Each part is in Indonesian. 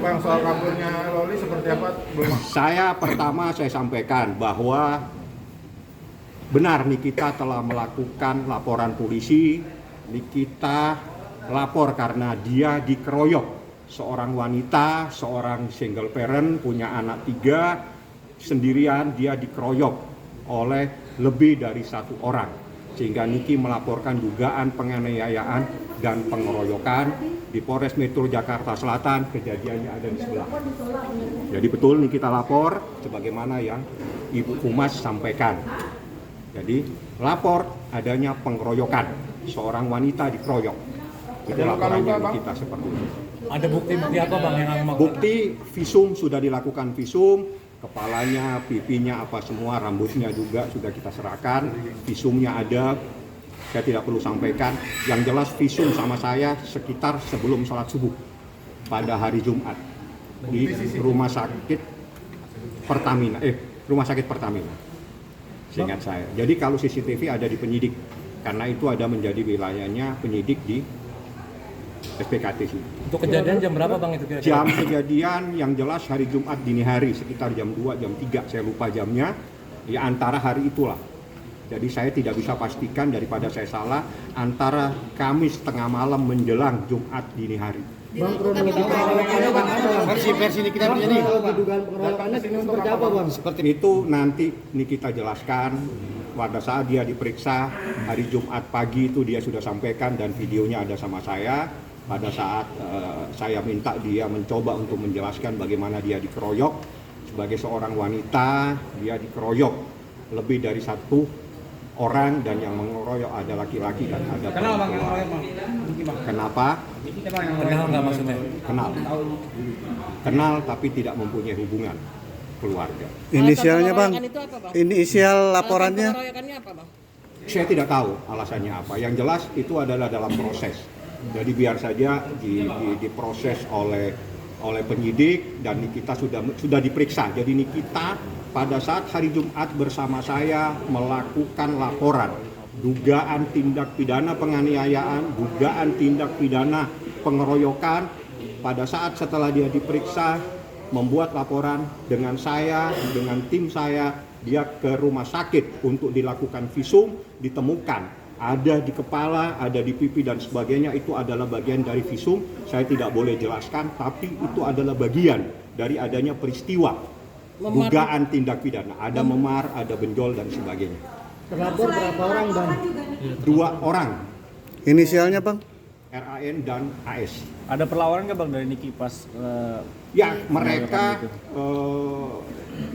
Bang, soal kaburnya Loli seperti apa? Belum. Saya sampaikan bahwa benar Nikita telah melakukan laporan polisi. Nikita lapor karena dia dikeroyok. Seorang wanita, seorang single parent, punya anak 3, sendirian dia dikeroyok oleh lebih dari 1 orang. Sehingga Niki melaporkan dugaan penganiayaan dan pengeroyokan di Polres Metro Jakarta Selatan. Kejadiannya ada di sebelah. Jadi betul Nikita lapor sebagaimana yang Ibu Humas sampaikan. Jadi lapor adanya pengeroyokan, seorang wanita dikeroyok. Itu laporannya Nikita seperti itu. Ada bukti-bukti apa Bang yang Bukti visum sudah dilakukan visum, kepalanya, pipinya apa semua, rambutnya juga sudah kita serahkan, visumnya ada. Saya tidak perlu sampaikan, yang jelas visum sama saya sekitar sebelum sholat subuh pada hari Jumat di rumah sakit Pertamina, seingat saya. Jadi kalau CCTV ada di penyidik, karena itu ada menjadi wilayahnya penyidik di SPKT sih. Untuk kejadian jam berapa Bang itu kira-kira? Jam kejadian yang jelas hari Jumat dini hari sekitar jam 2, jam 3, saya lupa jamnya. Di antara hari itulah. Jadi saya tidak bisa pastikan daripada saya salah antara Kamis tengah malam menjelang Jumat dini hari. Bang, kronologi pengeroyokannya Bang, versi ini kita punya nih. Dugaan pengeroyokannya seperti apa Bang? Seperti itu nanti ini kita jelaskan. Pada saat dia diperiksa hari Jumat pagi itu dia sudah sampaikan dan videonya ada sama saya. Pada saat saya minta dia mencoba untuk menjelaskan bagaimana dia dikeroyok. Sebagai seorang wanita, dia dikeroyok lebih dari 1 orang dan yang mengeroyok ada laki-laki dan ada perempuan. Kenapa? Kenal nggak maksudnya? Kenal tapi tidak mempunyai hubungan keluarga. Inisialnya Bang, Itu apa, Bang? inisial laporannya. Pengeroyokannya apa, Bang? Saya tidak tahu alasannya apa. Yang jelas itu adalah dalam proses. Jadi biar saja diproses oleh penyidik dan Nikita sudah diperiksa. Jadi Nikita pada saat hari Jumat bersama saya melakukan laporan dugaan tindak pidana penganiayaan, dugaan tindak pidana pengeroyokan. Pada saat setelah dia diperiksa membuat laporan dengan saya, dengan tim saya, dia ke rumah sakit untuk dilakukan visum, ditemukan ada di kepala, ada di pipi dan sebagainya, itu adalah bagian dari visum. Saya tidak boleh jelaskan, tapi itu adalah bagian dari adanya peristiwa dugaan tindak pidana. Ada memar, ada benjol dan sebagainya. Terlapor berapa orang Bang? 2 orang, Inisialnya Bang. RAN dan AS. Ada perlawanan nggak Bang dari Niki pas Ya, mereka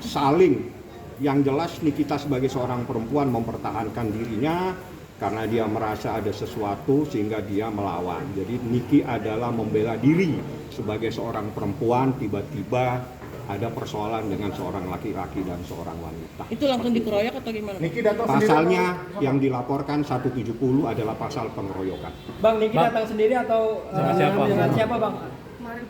saling. Yang jelas Nikita sebagai seorang perempuan mempertahankan dirinya karena dia merasa ada sesuatu sehingga dia melawan. Jadi Niki adalah membela diri sebagai seorang perempuan, tiba-tiba ada persoalan dengan seorang laki-laki dan seorang wanita. Itu langsung dikeroyok atau gimana? Niki datang sendiri. Pasalnya yang dilaporkan 170 adalah pasal pengeroyokan. Bang Niki datang sendiri atau Sama siapa? dengan siapa Bang? Kemarin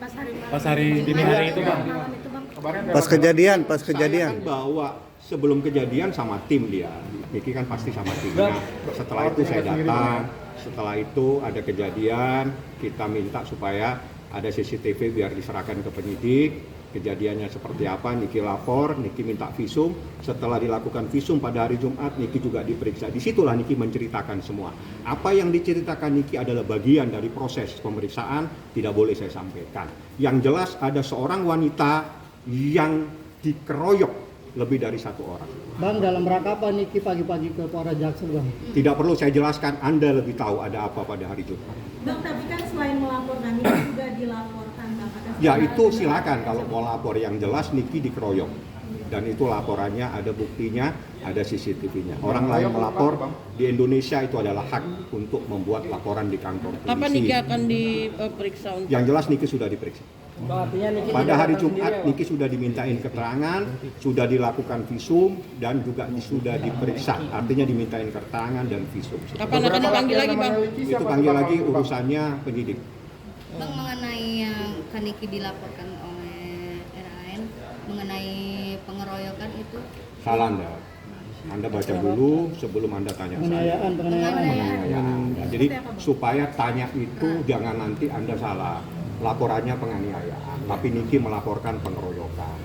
Pas hari dini hari itu Bang. malam itu Bang. Kabarnya Pas kejadian. Saya kan bawa sebelum kejadian sama tim dia. Niki kan pasti sama timnya. Setelah itu saya datang. Setelah itu ada kejadian, kita minta supaya ada CCTV biar diserahkan ke penyidik. Kejadiannya seperti apa, Niki lapor, Niki minta visum. Setelah dilakukan visum pada hari Jumat, Niki juga diperiksa. Disitulah Niki menceritakan semua. Apa yang diceritakan Niki adalah bagian dari proses pemeriksaan, tidak boleh saya sampaikan. Yang jelas ada seorang wanita yang dikeroyok lebih dari 1 orang. Bang, dalam rangka apa Niki pagi-pagi ke Polres Jaksel Bang? Tidak perlu saya jelaskan, Anda lebih tahu ada apa pada hari Jumat. Bang, tapi kan selain melaporkan ini juga dilaporkan Bang. Ya itu silakan kalau mau lapor, yang jelas Niki dikeroyok. Dan itu laporannya ada buktinya, ada CCTV-nya. Orang lain melapor di Indonesia itu adalah hak untuk membuat laporan di kantor polisi. Kapan Niki akan diperiksa? Yang jelas Niki sudah diperiksa. Artinya Niki Pada hari Jumat Niki sudah dimintain keterangan, sudah dilakukan visum dan juga sudah diperiksa. Artinya dimintain keterangan dan visum. Kapan akan dipanggil lagi, Bang? Itu panggil lagi urusannya penyidik. Bang, mengenai yang Kaniki dilaporkan oleh RAN mengenai pengeroyokan itu Salah Anda baca dulu sebelum Anda tanya saya. Penganiayaan. Jadi supaya tanya itu jangan nanti Anda salah. Laporannya penganiayaan. tapi Niki melaporkan pengeroyokan.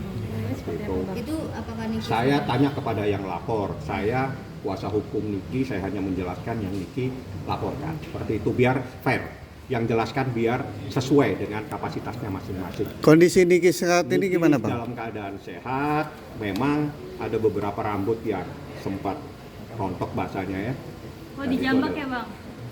Gitu. Itu apakah Niki? Saya tanya kepada yang lapor, saya kuasa hukum Niki, saya hanya menjelaskan yang Niki laporkan. Seperti itu biar fair. Yang jelaskan biar sesuai dengan kapasitasnya masing-masing. Kondisi Niki saat ini Niki gimana, Bang? dalam keadaan sehat, memang ada beberapa rambut yang sempat rontok bahasanya ya. Oh, dijambak ya, Bang?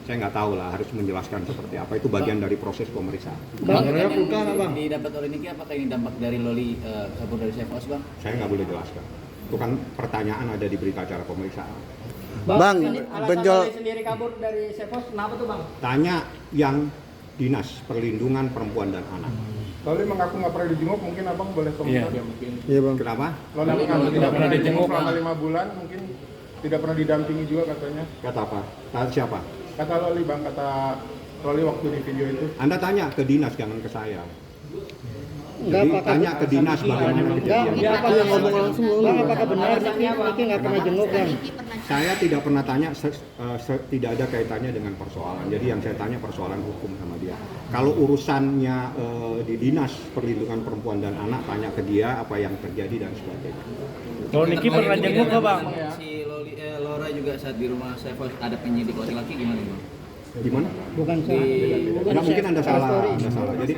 Saya nggak tahu lah, harus menjelaskan seperti apa. Itu bagian dari proses pemeriksaan. Bang, Sebenarnya luka nggak, Bang? didapat oleh Niki apakah ini dampak dari Loli kabur dari Sefos, Bang? Saya nggak boleh jelaskan. Itu kan pertanyaan ada di berita acara pemeriksaan. Bang, alasan benjol Loli sendiri kabur dari Sefos kenapa tuh, Bang? Tanya yang Dinas Perlindungan Perempuan dan Anak. Loli mengaku nggak pernah dijenguk, mungkin abang boleh komentar Iya. ya mungkin. Iya, Bang. Kenapa? Loli mengaku tidak pernah dijenguk selama 5 bulan, mungkin tidak pernah didampingi juga katanya. Kata apa? Kata siapa? Kata Loli, Bang, kata Loli waktu di video itu. Anda tanya ke Dinas, jangan ke saya. Enggak, Jadi apakah- tanya ke Dinas bagaimana Enggak, kejadian. dia apa yang ngomong langsung Loli? Bang, apakah benar Niki nggak pernah jenguk, Bang? Niki pernah Saya tidak pernah tanya, tidak ada kaitannya dengan persoalan. Jadi yang saya tanya persoalan hukum sama dia. Kalau urusannya di Dinas Perlindungan Perempuan dan Anak, tanya ke dia apa yang terjadi dan sebagainya. Kalau Niki pernah jenguk nggak, Bang? Si Loli, Laura juga saat di rumah Sefos ada penyidik laki-laki gimana, Bang? Gimana? Bukan Nggak mungkin Anda salah, Anda salah. Jadi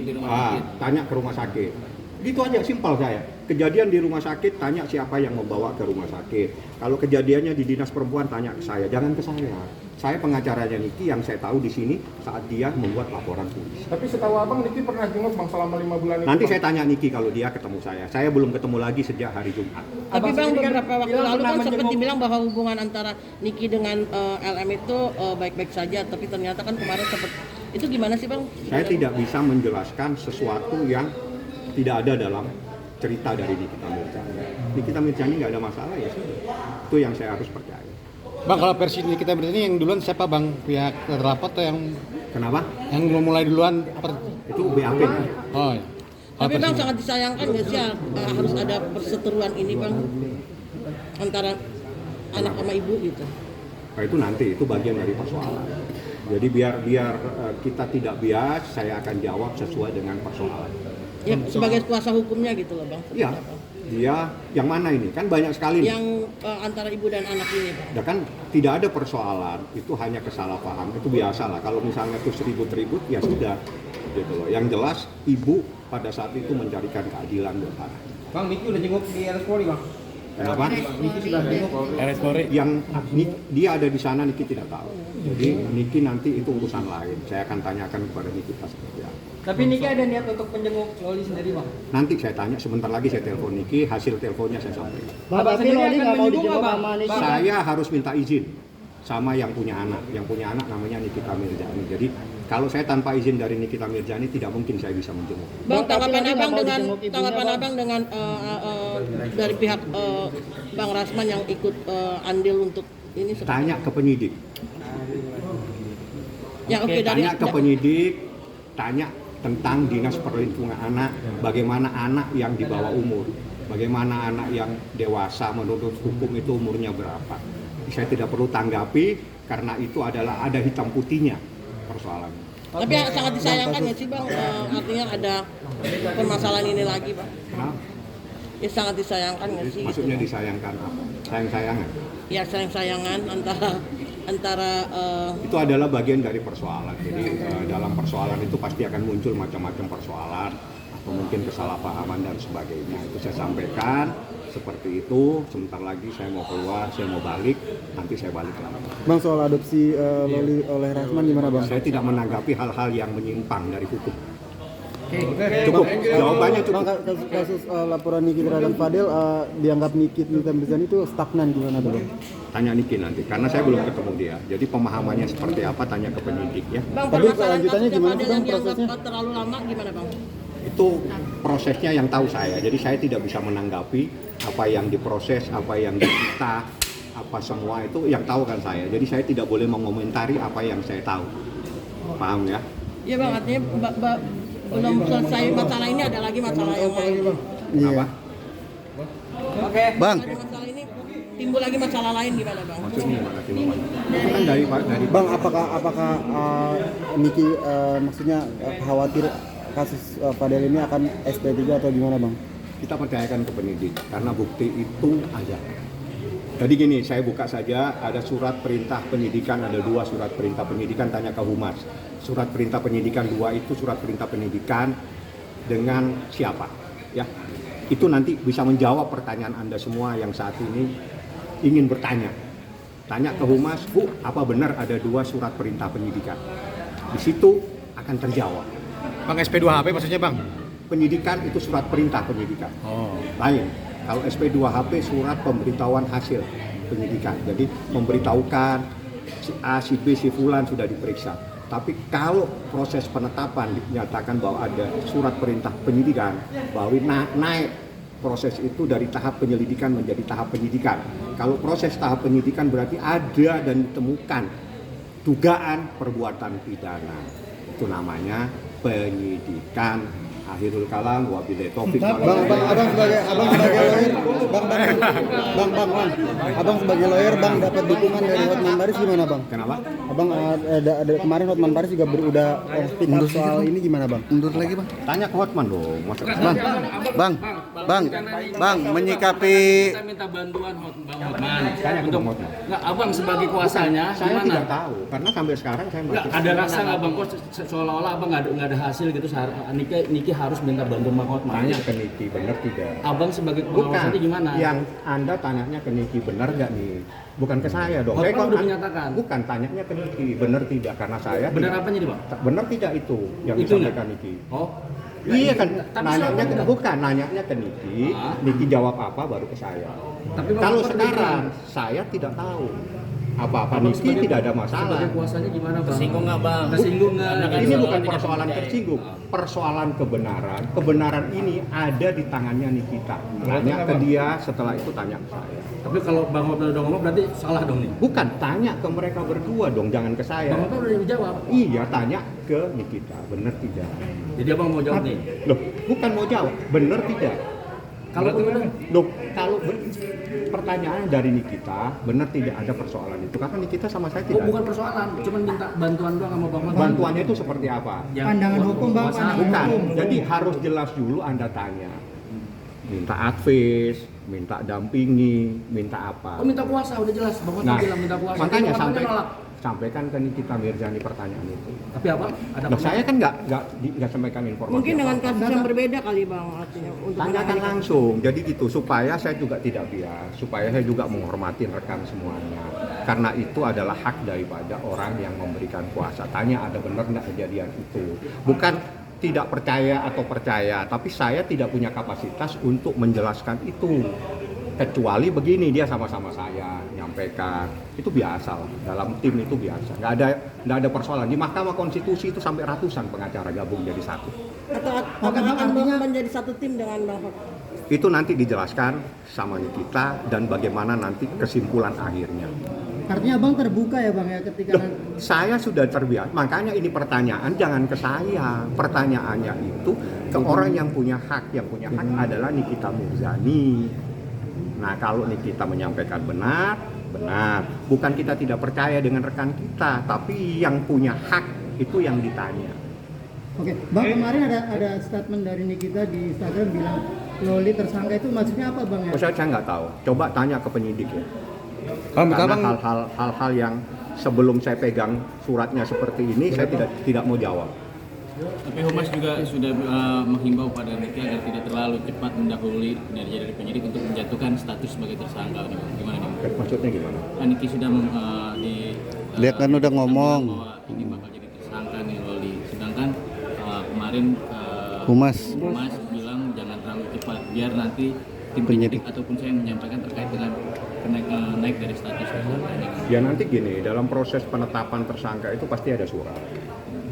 di rumah sakit. tanya ke rumah sakit. Gitu aja, simpel saya. Kejadian di rumah sakit, tanya siapa yang membawa ke rumah sakit. Kalau kejadiannya di Dinas Perempuan, tanya ke saya, jangan ke saya. Saya pengacaranya Niki yang saya tahu di sini saat dia membuat laporan polisi. Tapi setahu abang, Niki pernah jenguk, Bang, selama 5 bulan itu. Nanti Bang. saya tanya Niki kalau dia ketemu saya. Saya belum ketemu lagi sejak hari Jumat. Tapi Abang Bang, sendiri kan beberapa waktu bilang lalu pernah kan sempat menjenguk- dibilang bahwa hubungan antara Niki dengan LM itu baik-baik saja, tapi ternyata kan kemarin sempat itu gimana sih, Bang? Saya tidak bisa menjelaskan sesuatu yang tidak ada dalam cerita dari Nikita Mirzani. Nikita Mirzani nggak ada masalah ya sudah. Itu yang saya harus percaya. Bang, kalau versi Nikita Mirzani yang duluan siapa, Bang? Pihak terlapor atau Kenapa? yang mulai duluan apa? Itu BAP. Oh, ya. Tapi Bang sangat disayangkan nggak sih harus ada perseteruan ini, Bang, antara anak sama ibu gitu. Nah, itu nanti, itu bagian dari persoalan. Jadi biar kita tidak bias, saya akan jawab sesuai dengan persoalan. Ya sebagai kuasa hukumnya gitu loh, Bang. Iya, dia yang mana ini? Kan banyak sekali nih. Yang antara ibu dan anak ini, Bang. Ya kan tidak ada persoalan, itu hanya kesalahpaham, itu biasa lah. Kalau misalnya itu ribut-ribut, ya sudah. Gitu loh. Yang jelas, ibu pada saat itu mencarikan keadilan buat anak. Bang, Niki udah jenguk di RS Polri, Bang. Kenapa? Niki sudah jenguk. RS Polri. Yang dia ada di sana, Niki tidak tahu. Jadi Niki nanti itu urusan lain. Saya akan tanyakan kepada Niki pas seperti apa. Tapi Niki ada niat untuk menjenguk Loli sendiri, Bang? Nanti saya tanya, sebentar lagi saya telepon Niki, hasil teleponnya saya sampaikan. Bang, tapi sendiri Loli akan nggak mau menjenguk dijenguk nggak, Bang? sama Niki. Saya harus minta izin sama yang punya anak. Yang punya anak namanya Nikita Mirzani. Jadi kalau saya tanpa izin dari Nikita Mirzani tidak mungkin saya bisa menjenguk. Bang, Bang, tapi tanggapan nanti abang nggak mau dengan dijenguk ibunya, tanggapan Bang. abang dengan dari pihak Bang Rasman yang ikut andil untuk ini seperti Tanya ke penyidik. ya oke dari Tanya ke penyidik, tanya tentang Dinas Perlindungan Anak, bagaimana anak yang di bawah umur, bagaimana anak yang dewasa menurut hukum itu umurnya berapa. Saya tidak perlu tanggapi karena itu adalah ada hitam putihnya persoalannya. tapi sangat disayangkan ya sih Bang, artinya ada permasalahan ini lagi Bang. Kenapa? Ya sangat disayangkan nggak sih? Maksudnya gitu. disayangkan apa? Sayang-sayangan. Ya sayang-sayangan antara Itu adalah bagian dari persoalan. Jadi dalam persoalan itu pasti akan muncul macam-macam persoalan atau mungkin kesalahpahaman dan sebagainya. Itu saya sampaikan seperti itu. Sebentar lagi saya mau keluar, saya mau balik, nanti saya balik lagi. Bang, soal adopsi Loli oleh Rasman gimana, Bang? Saya tidak menanggapi hal-hal yang menyimpang dari hukum. Cukup, jawabannya Bang, cukup. kasus laporan Niki terhadap Fadel dianggap Nikita Mirzani itu stagnan gimana tuh, Bang? Tanya Niki nanti, karena saya belum ketemu dia. Jadi pemahamannya seperti apa, tanya ke penyidik ya. Bang, Tapi permasalahan kelanjutannya kasusnya gimana Fadel sih, Bang, yang dianggap prosesnya? terlalu lama gimana Bang? Itu prosesnya yang tahu saya. Jadi saya tidak bisa menanggapi apa yang diproses, apa yang disita, apa semua itu yang tahu kan saya. Jadi saya tidak boleh mengomentari apa yang saya tahu. Paham ya? Iya Bang, artinya belum selesai masalah ini ada lagi masalah yang lain. Apa? Oke. Bang, Dari masalah ini timbul lagi masalah lain gimana Bang? Maksudnya gimana? Itu kan dari Bang, apakah Niki maksudnya khawatir kasus Fadel ini akan SP3 atau gimana Bang? Kita percayakan ke penyidik karena bukti itu ada. Jadi gini, saya buka saja, ada surat perintah penyidikan, ada 2 surat perintah penyidikan, tanya ke Humas. Surat perintah penyidikan 2 itu surat perintah penyidikan dengan siapa? Ya, itu nanti bisa menjawab pertanyaan Anda semua yang saat ini ingin bertanya. Tanya ke Humas, Bu, apa benar ada 2 surat perintah penyidikan? Di situ akan terjawab. Bang SP2HP maksudnya Bang? Penyidikan itu surat perintah penyidikan. Lain. Kalau SP2HP surat pemberitahuan hasil penyidikan. Jadi memberitahukan si A, si B, si Fulan sudah diperiksa. Tapi kalau proses penetapan dinyatakan bahwa ada surat perintah penyidikan, bahwa naik proses itu dari tahap penyelidikan menjadi tahap penyidikan. Kalau proses tahap penyidikan berarti ada dan ditemukan dugaan perbuatan pidana. Itu namanya penyidikan. Akhirul kalam wabillahi taufik. Abang sebagai lawyer Bang dapat dukungan dari Hotman Paris gimana Bang? Kenapa? Abang ada kemarin Hotman Paris juga udah speak up soal ini gimana Bang? Mundur lagi Bang. Tanya ke Hotman dong. Bang, menyikapi Kita minta bantuan Bang Hotman. Tanya ke Bang Hotman. Nggak, abang sebagai kuasanya Saya gimana? tidak tahu karena sampai sekarang saya Nggak, masih ada rasa nggak bang kok seolah-olah abang nggak ada hasil gitu. Niki harus minta bantuan Bang Hotman. tanya ke Niki benar tidak. Abang sebagai Bukan. pengawasannya gimana? Yang Anda tanyanya ke Niki benar nggak nih? Bukan ke saya dong. Hotman Saya udah menyatakan. Bukan, tanyanya ke Niki benar tidak karena saya. Benar tidak. apa nih bang? Benar tidak itu yang Itu disampaikan Niki? Oh. Iya kan, Tapi nanyanya selama ini- bukan, nanyanya ke Niki, Niki jawab apa baru ke saya. Tapi Bang Kalau Hotman sekarang saya tidak tahu apa-apa, Abang Niki sebagai- tidak ada masalah. Sebagai kuasanya gimana bang? Tersinggung nggak, Bang? Tersinggung nggak? Ini bukan persoalan tersinggung, persoalan kebenaran. Kebenaran ini ada di tangannya Nikita. Tanya ke dia, setelah itu tanya ke saya. Tapi kalau Bang Hotman udah ngomong berarti salah dong nih. Bukan, tanya ke mereka berdua dong, jangan ke saya. Bang Hotman udah dijawab. Iya, tanya ke Nikita, benar tidak? Jadi abang mau jawab nih. Loh, bukan mau jawab, benar tidak? Kalau kemudian Loh, kalau pertanyaan dari Nikita, benar tidak ada persoalan itu? Karena Nikita sama saya tidak. bukan persoalan, cuman minta bantuan doang sama Bang Hotman. Bantuannya itu seperti apa? Pandangan hukum bang. Bukan, jadi harus jelas dulu Anda tanya. Minta advice, minta dampingi, minta apa? Oh minta kuasa udah jelas. Bang Hotman Nah, bilang minta kuasa. makanya Bang Hotman nolak. sampaikan ke Nikita Mirzani pertanyaan itu. Tapi apa? Ada Loh, saya kan nggak sampaikan informasi. Mungkin dengan apa-apa. kasus yang berbeda kali Bang artinya untuk Tanyakan menangani- langsung, jadi gitu supaya saya juga tidak bias, supaya saya juga menghormati rekan semuanya. Karena itu adalah hak daripada orang yang memberikan kuasa. Tanya ada benar nggak kejadian itu. Bukan tidak percaya atau percaya, tapi saya tidak punya kapasitas untuk menjelaskan itu. Kecuali begini, dia sama-sama saya nyampaikan, itu biasa lah, dalam tim itu biasa, nggak ada persoalan. Di Mahkamah Konstitusi itu sampai ratusan pengacara gabung jadi satu. atau akan menjadi satu tim dengan Bang Hotman. Itu nanti dijelaskan sama Nikita dan bagaimana nanti kesimpulan akhirnya. Artinya Bang terbuka ya Bang ya ketika Loh, saya sudah terbiasa, makanya ini pertanyaan jangan ke saya. Pertanyaannya itu ke orang yang punya hak. Yang punya hak adalah Nikita Mirzani. Nah, kalau Nikita menyampaikan benar. Bukan kita tidak percaya dengan rekan kita, tapi yang punya hak itu yang ditanya. Oke, Bang kemarin ada statement dari Nikita di Instagram bilang Loli tersangka itu maksudnya apa Bang ya? Oh, saya nggak tahu. Coba tanya ke penyidik ya. Bang, Karena Bang. hal-hal yang sebelum saya pegang suratnya seperti ini, saya tidak mau jawab. Tapi Humas juga sudah menghimbau pada Niki agar tidak terlalu cepat mendahului kinerja dari penyidik untuk menjatuhkan status sebagai tersangka. Gimana nih? Maksudnya gimana? Niki sudah Dia kan udah ngomong. bahwa ini bakal jadi tersangka nih Loli. Sedangkan kemarin Humas. bilang jangan terlalu cepat biar nanti tim penyidik ataupun saya yang menyampaikan terkait dengan naik dari status tersangkanya. Ya nanti gini, dalam proses penetapan tersangka itu pasti ada surat.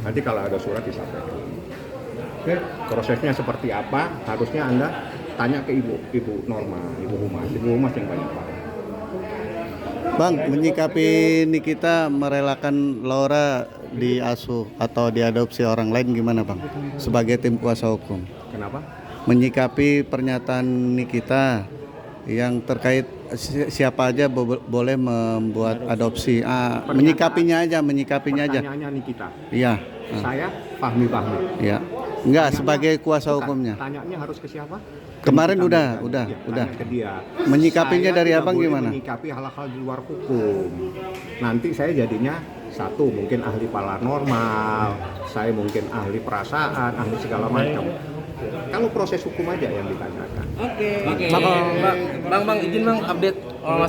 Nanti kalau ada surat disampaikan. Oke, prosesnya seperti apa? Harusnya Anda tanya ke Ibu Norma, Ibu Humas yang banyak tahu. Bang, menyikapi Nikita merelakan Laura diasuh atau diadopsi orang lain gimana Bang? Sebagai tim kuasa hukum. Kenapa? Menyikapi pernyataan Nikita yang terkait siapa aja boleh membuat adopsi. Menyikapinya aja. Pertanyaannya Nikita. Iya. Saya Fahmi. Iya. Enggak, sebagai kuasa Bukan, hukumnya. Tanyanya harus ke siapa? Kemarin Ke udah. tanya ke dia. Menyikapinya Saya dari tidak abang boleh gimana? Menyikapi hal-hal di luar hukum. Nanti saya jadinya satu mungkin ahli paranormal, saya mungkin ahli perasaan, ahli segala macam. Kalau proses hukum aja yang ditanyakan. Oke. Bang, izin bang update masalah